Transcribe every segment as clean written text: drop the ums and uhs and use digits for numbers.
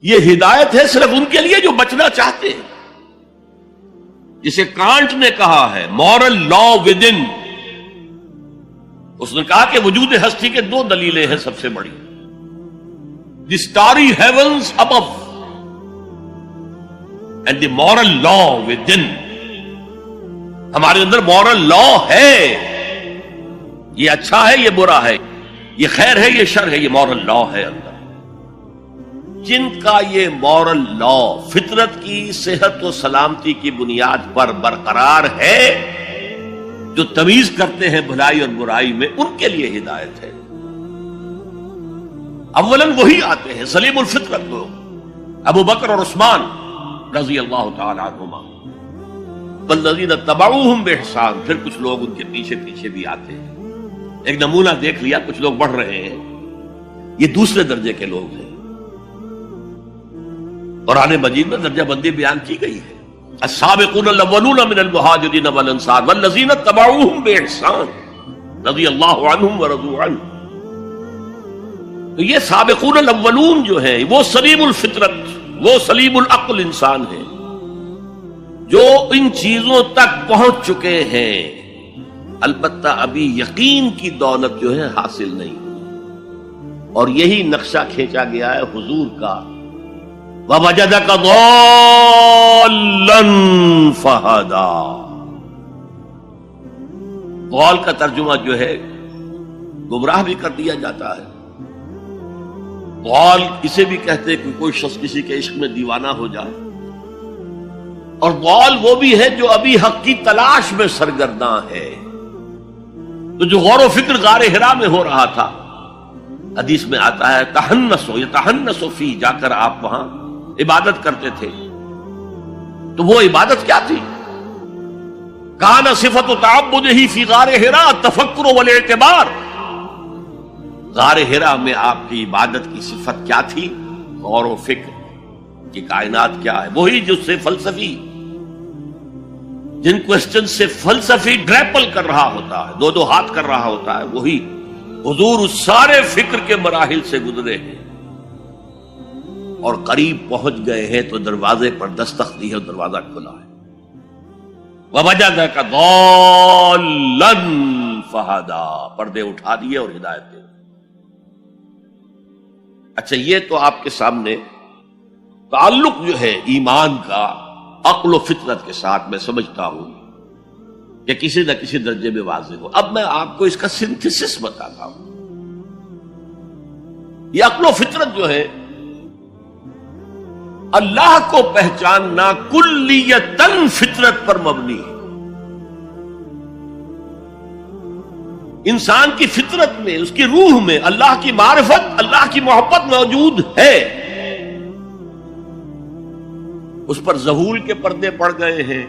یہ ہدایت ہے صرف ان کے لیے جو بچنا چاہتے ہیں. جسے کانٹ نے کہا ہے مورل لا ود ان. اس نے کہا کہ وجود ہستی کے دو دلیلیں ہیں سب سے بڑی. The starry heavens above and the moral law within. ہمارے اندر مورل لا ہے. یہ اچھا ہے، یہ برا ہے، یہ خیر ہے، یہ شر ہے، یہ مورل لا ہے اندر. جن کا یہ مورل لا فطرت کی صحت و سلامتی کی بنیاد پر برقرار ہے، جو تمیز کرتے ہیں بھلائی اور برائی میں، ان کے لیے ہدایت ہے. اولاً وہی آتے ہیں سلیم الفطرت لوگ، ابو بکر اور عثمان رضی اللہ تعالی عنہما، والذین اتبعوہم بإحسان. پھر کچھ لوگ ان کے پیچھے پیچھے بھی آتے ہیں. ایک نمونہ دیکھ لیا، کچھ لوگ بڑھ رہے ہیں، یہ دوسرے درجے کے لوگ ہیں. قرآن مجید میں درجہ بندی بیان کی گئی ہے. السابقون الاولون من المہاجرین والانصار والذین اتبعوہم بإحسان رضی اللہ عنہم ورضوا عنہ. تو یہ سابقون الاولون جو ہیں وہ سلیم الفطرت، وہ سلیم العقل انسان ہیں جو ان چیزوں تک پہنچ چکے ہیں. البتہ ابھی یقین کی دولت جو ہے حاصل نہیں. اور یہی نقشہ کھینچا گیا ہے حضور کا، وَوَجَدَكَ ضَالًّا فَهَدَىٰ. ضال کا ترجمہ جو ہے گمراہ بھی کر دیا جاتا ہے. ضال اسے بھی کہتے ہیں کہ کوئی شخص کسی کے عشق میں دیوانہ ہو جائے. اور ضال وہ بھی ہے جو ابھی حق کی تلاش میں سرگرداں ہے. تو جو غور و فکر غار حرا میں ہو رہا تھا، حدیث میں آتا ہے تحنسو یتحنسو فی، جا کر آپ وہاں عبادت کرتے تھے. تو وہ عبادت کیا تھی؟ کان صفت تعبدہ فی غار حرا التفکر والاعتبار. غار حرا میں آپ کی عبادت کی صفت کیا تھی؟ غور و فکر کہ کائنات کیا ہے. وہی جس سے فلسفی، جن کوسچن سے فلسفی گریپل کر رہا ہوتا ہے، دو دو ہاتھ کر رہا ہوتا ہے، وہی حضور اس سارے فکر کے مراحل سے گزرے ہیں اور قریب پہنچ گئے ہیں. تو دروازے پر دستک دی ہے اور دروازہ کھلا ہے. وَوَجَدَكَ ضَالًّا فَهَدَىٰ. پردے اٹھا دیے اور ہدایت دے. اچھا، یہ تو آپ کے سامنے تعلق جو ہے ایمان کا عقل و فطرت کے ساتھ میں سمجھتا ہوں کہ کسی نہ کسی درجے میں واضح ہو. اب میں آپ کو اس کا سنتھسس بتاتا ہوں. یہ عقل و فطرت جو ہے اللہ کو پہچاننا کلیتاً فطرت پر مبنی ہے. انسان کی فطرت میں، اس کی روح میں اللہ کی معرفت، اللہ کی محبت موجود ہے. اس پر ظہول کے پردے پڑ گئے ہیں،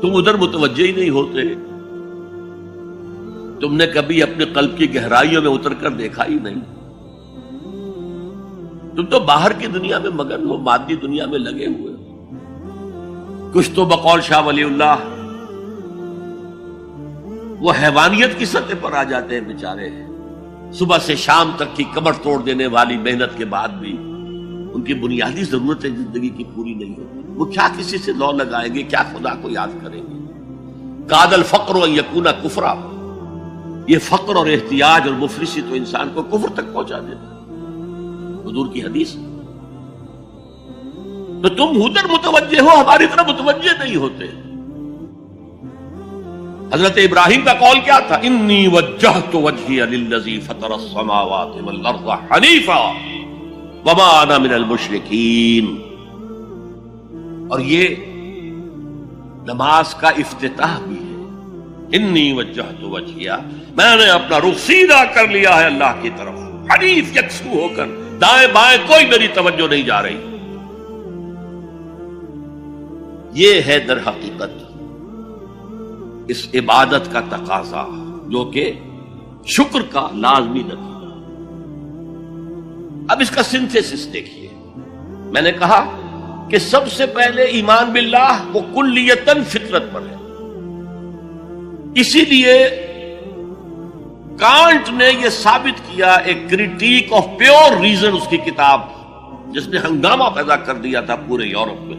تم ادھر متوجہ ہی نہیں ہوتے. تم نے کبھی اپنے قلب کی گہرائیوں میں اتر کر دیکھا ہی نہیں. تم تو باہر کی دنیا میں مگن ہو، مادی دنیا میں لگے ہوئے. کچھ تو بقول شاہ ولی اللہ وہ حیوانیت کی سطح پر آ جاتے ہیں بیچارے. صبح سے شام تک کی کمر توڑ دینے والی محنت کے بعد بھی ان کی بنیادی ضرورتیں زندگی کی پوری نہیں ہوتی. وہ کیا کسی سے لو لگائیں گے، کیا خدا کو یاد کریں گے. کاد الفقر ان یکون کفرا. یہ فقر اور احتیاج اور مفلسی تو انسان کو کفر تک پہنچا دیتا. حضور کی حدیث. تو تم ادھر متوجہ ہو، ہماری طرح متوجہ نہیں ہوتے. حضرت ابراہیم کا قول کیا تھا؟ انی وجہت وجہی للذی فطر السماوات والارض حنیفا وما انا من المشرکین. اور یہ نماز کا افتتاح بھی ہے. انی وجہت وجہی، میں نے اپنا رخ سیدھا کر لیا ہے اللہ کی طرف، حنیف یکسو ہو کر. دائیں بائیں کوئی میری توجہ نہیں جا رہی. یہ ہے در حقیقت اس عبادت کا تقاضا، جو کہ شکر کا لازمی نتیجہ. اب اس کا سنتھسس دیکھیے. میں نے کہا کہ سب سے پہلے ایمان باللہ وہ کلیتاً فطرت پر ہے. اسی لیے کانٹ نے یہ ثابت کیا، ایک کریٹیک آف پیور ریزن، اس کی کتاب جس نے ہنگامہ پیدا کر دیا تھا پورے یورپ میں.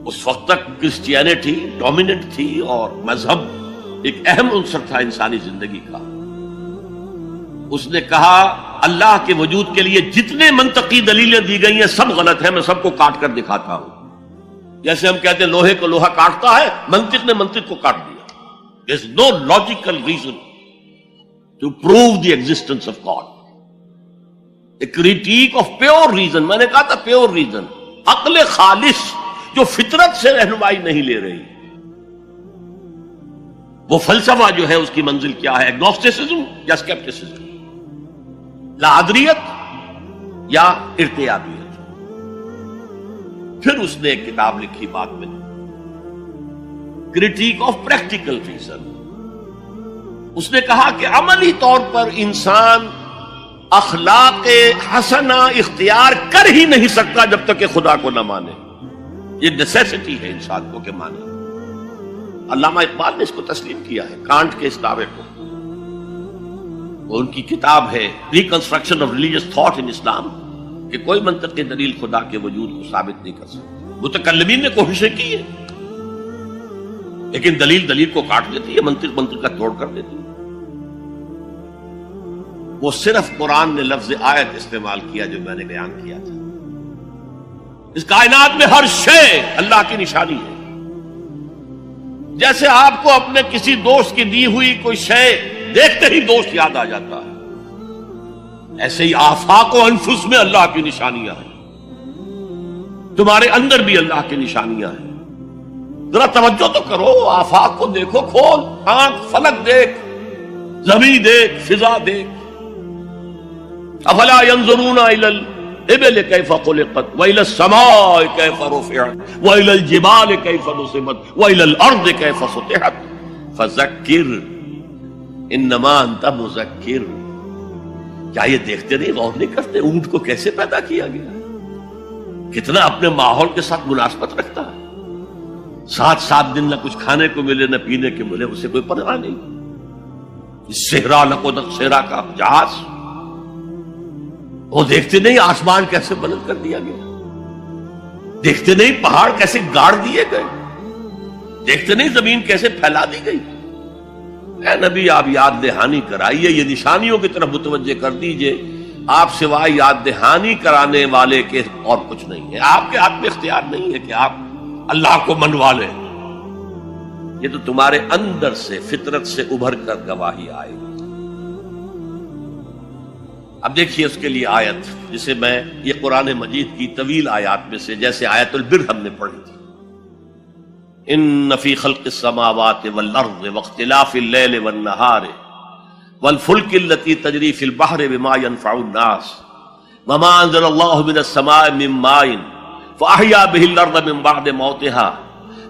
اس وقت تک کرسچینٹی ڈومیننٹ تھی اور مذہب ایک اہم عنصر تھا انسانی زندگی کا. اس نے کہا اللہ کے وجود کے لیے جتنے منطقی دلیلیں دی گئی ہیں سب غلط ہیں، میں سب کو کاٹ کر دکھاتا ہوں. جیسے ہم کہتے ہیں لوہے کو لوہا کاٹتا ہے، منطق نے منطق کو کاٹ دیا. There is no logical reason to prove the existence of God. A critique of pure reason. میں نے کہا تھا پیور ریزن، عقل خالص جو فطرت سے رہنمائی نہیں لے رہی. وہ فلسفہ جو ہے اس کی منزل کیا ہے؟ ایگنوسٹسزم یا اسکیپٹسزم، لادریت یا ارتیابیت. پھر اس نے ایک کتاب لکھی بعد میں، کریٹیک آف پریکٹیکل ریزن. اس نے کہا کہ عملی طور پر انسان اخلاق حسنہ اختیار کر ہی نہیں سکتا جب تک کہ خدا کو نہ مانے. یہ نیسیسٹی ہے انسان کو کہ مانے. علامہ اقبال نے اس کو تسلیم کیا ہے، کانٹ کے اس دعوے کو. ان کی کتاب ہے reconstruction of religious thought in Islam, کہ کوئی منطقی دلیل خدا کے وجود کو ثابت نہیں کر سکتی. متکلمین نے کوششیں کی ہے لیکن دلیل کو کاٹ دیتی ہے، منطق کا توڑ کر دیتی ہے. وہ صرف قرآن نے لفظ آیت استعمال کیا جو میں نے بیان کیا تھا. اس کائنات میں ہر شے اللہ کی نشانی ہے. جیسے آپ کو اپنے کسی دوست کی دی ہوئی کوئی شے دیکھتے ہی دوست یاد آ جاتا ہے، ایسے ہی آفاق و انفس میں اللہ کی نشانیاں ہیں. تمہارے اندر بھی اللہ کی نشانیاں ہیں. ذرا توجہ تو کرو، آفاق کو دیکھو، کھول آنکھ، فلک دیکھ، زمین دیکھ، فضا دیکھ. افلا ينظرون الى الابل كيف خلقت والى السماء كيف رفعت والى الجبال كيف نصبت والى الارض كيف سطحت فذكر انما انت مذکر. کیا یہ دیکھتے نہیں، غور نہیں کرتے اونٹ کو کیسے پیدا کیا گیا، کتنا اپنے ماحول کے ساتھ مناسبت رکھتا ہے. 7 دن نہ کچھ کھانے کو ملے نہ پینے کے ملے، اسے کوئی پرواہ نہیں. صحرا لقد صحرا کا جہاز وہ دیکھتے نہیں آسمان کیسے بلند کر دیا گیا، دیکھتے نہیں پہاڑ کیسے گاڑ دیے گئے، دیکھتے نہیں زمین کیسے پھیلا دی گئی. اے نبی آپ یاد دہانی کرائیے، یہ نشانیوں کی طرف متوجہ کر دیجئے. آپ سوائے یاد دہانی کرانے والے کے اور کچھ نہیں ہے. آپ کے ہاتھ میں اختیار نہیں ہے کہ آپ اللہ کو منوا لیں. یہ تو تمہارے اندر سے فطرت سے ابھر کر گواہی آئے گی. اب دیکھیے اس کے لیے آیت جسے میں یہ قرآن مجید کی طویل آیات میں سے، جیسے آیت البر ہم نے پڑھی تھی، ان فی خلق السماوات والارض واختلاف اللیل والنہار والفلک التي تجری فی البحر بما ينفع الناس وما انزل اللہ من السماء من ماء فاحیا به الارض من بعد موتها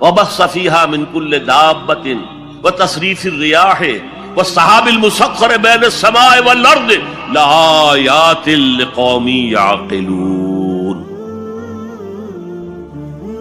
وبث فیہا من کل دابۃ وتصریف الریاح والسحاب المسخر بین السماء والارض لآیات لقوم یعقلون.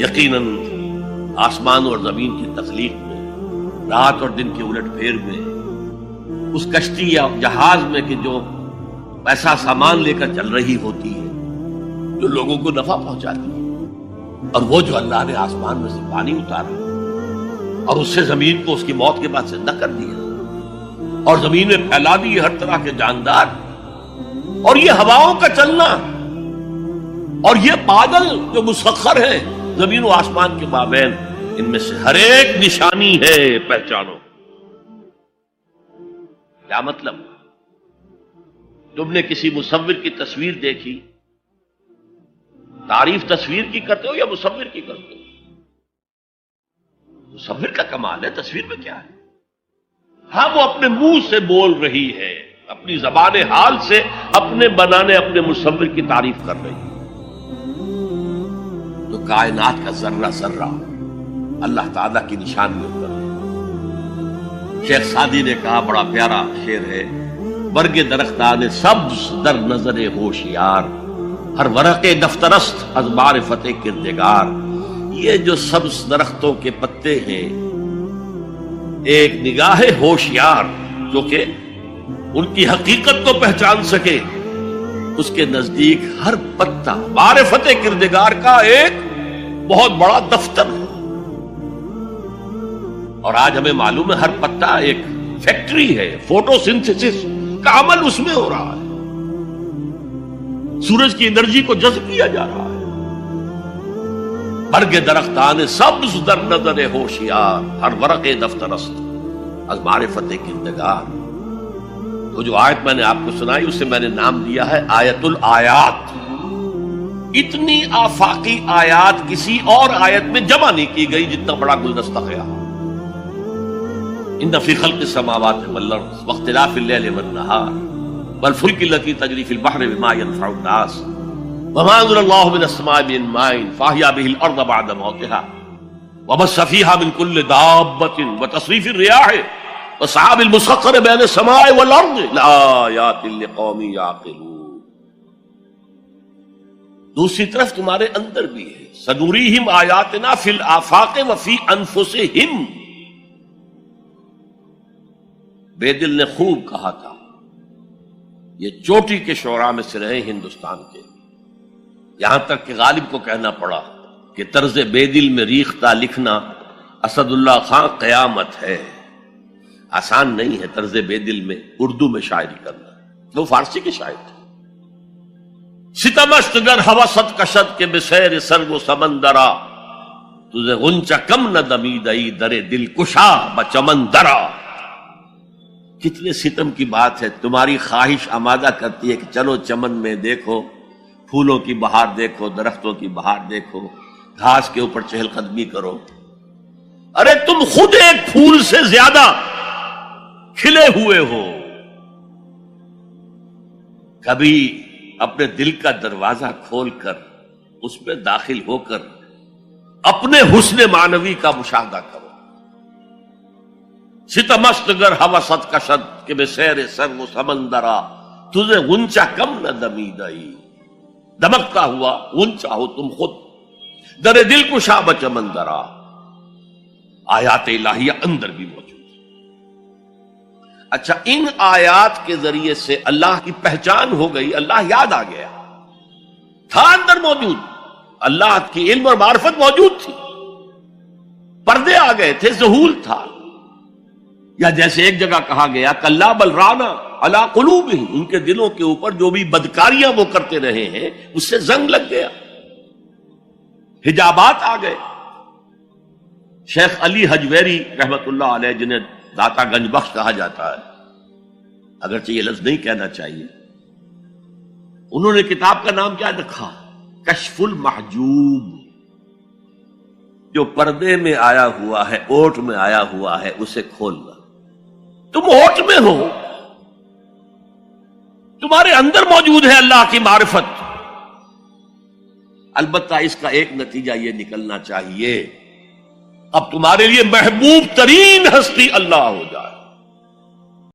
یقیناً آسمان اور زمین کی تخلیق میں، رات اور دن کے الٹ پھیر میں، اس کشتی یا جہاز میں کہ جو ایسا سامان لے کر چل رہی ہوتی ہے جو لوگوں کو نفع پہنچاتی ہے، اور وہ جو اللہ نے آسمان میں سے پانی اتارا اور اس سے زمین کو اس کی موت کے بعد زندہ کر دیا اور زمین میں پھیلا دی ہر طرح کے جاندار، اور یہ ہواؤں کا چلنا اور یہ بادل جو مسخر ہیں زمین و آسمان کے مابین، ان میں سے ہر ایک نشانی ہے، پہچانو. کیا مطلب؟ تم نے کسی مصور کی تصویر دیکھی، تعریف تصویر کی کرتے ہو یا مصور کی کرتے ہو؟ مصور کا کمال ہے، تصویر میں کیا ہے؟ ہاں وہ اپنے منہ سے بول رہی ہے، اپنی زبان حال سے اپنے بنانے اپنے مصور کی تعریف کر رہی ہے. تو کائنات کا ذرہ ذرہ اللہ تعالیٰ کی نشانیوں پر. شیخ سعدی نے کہا، بڑا پیارا شعر ہے، برگ درختان سبز در نظر ہوشیار ہر ورق دفترست از معرفت کردگار. یہ جو سبز درختوں کے پتے ہیں، ایک نگاہ ہوشیار جو کہ ان کی حقیقت کو پہچان سکے، اس کے نزدیک ہر پتا معرفت کردگار کا ایک بہت بڑا دفتر ہے۔ اور آج ہمیں معلوم ہے ہر پتا ایک فیکٹری ہے، فوٹو سنتھسس کا عمل اس میں ہو رہا ہے، سورج کی انرجی کو جذب کیا جا رہا ہے۔ برگ درختان سبز در نظر ہوشیار، ہر ورق دفتر است از معرفت کردگار۔ تو جو آیت میں نے آپ کو سنائی اسے میں نے نام دیا ہے آیت الآیات۔ اتنی آفاقی آیات کسی اور آیت میں جمع نہیں کی گئی جتنا بڑا گلدستہ ہے۔ ان فی خلق السماوات والارض واختلاف اللیل والنہار والفلک التی تجری فی البحر بما ينفع الناس وما انزل اللہ من السماء من ماء فاحیا به الارض بعد موتها وبث فیہا من کل دابۃ وتصریف الریاح والسحاب المسخر بین السماء والارض لآیات لقوم یعقلون۔ دوسری طرف تمہارے اندر بھی ہے، سنوریہم آیاتنا فی الآفاق وفی انفسہم۔ بے دل نے خوب کہا تھا، یہ چوٹی کے شعراء میں سے رہے ہندوستان کے، یہاں تک کہ غالب کو کہنا پڑا کہ طرز بے دل میں ریختہ لکھنا اسد اللہ خان قیامت ہے۔ آسان نہیں ہے طرز بے دل میں اردو میں شاعری کرنا، وہ فارسی کے شاعر تھے۔ ستمست گر ہوست کشد کے بسیر سرگ و سمندرا تجھے غنچہ کم نہ دمیدئی در دل کشا بچمن درا۔ کتنے ستم کی بات ہے، تمہاری خواہش آمادہ کرتی ہے کہ چلو چمن میں دیکھو، پھولوں کی بہار دیکھو، درختوں کی بہار دیکھو، گھاس کے اوپر چہل قدمی کرو۔ ارے تم خود ایک پھول سے زیادہ کھلے ہوئے ہو۔ کبھی اپنے دل کا دروازہ کھول کر اس میں داخل ہو کر اپنے حسن معنوی کا مشاہدہ کرو۔ ستمست گر ہوست کشد کہ بے سیر سرگ و سمندرا تجھے غنچہ کم نہ دمیدئی۔ دمکتا ہوا غنچہ ہو تم خود، در دل کشا بچمندرا۔ آیات الہیہ اندر بھی موجود۔ اچھا، ان آیات کے ذریعے سے اللہ کی پہچان ہو گئی، اللہ یاد آ گیا، تھا اندر موجود، اللہ کی علم اور معرفت موجود تھی، پردے آ گئے تھے، ظہور تھا۔ یا جیسے ایک جگہ کہا گیا کلا بل رانا علی قلوبہم، ان کے دلوں کے اوپر جو بھی بدکاریاں وہ کرتے رہے ہیں اس سے زنگ لگ گیا، حجابات آ گئے۔ شیخ علی حجویری رحمت اللہ علیہ، جنہیں داتا گنج بخش کہا جاتا ہے، اگرچہ یہ لفظ نہیں کہنا چاہیے، انہوں نے کتاب کا نام کیا رکھا؟ کشف المحجوب۔ جو پردے میں آیا ہوا ہے، اوٹ میں آیا ہوا ہے، اسے کھولنا۔ تم اوٹ میں ہو، تمہارے اندر موجود ہے اللہ کی معرفت۔ البتہ اس کا ایک نتیجہ یہ نکلنا چاہیے، اب تمہارے لیے محبوب ترین ہستی اللہ ہو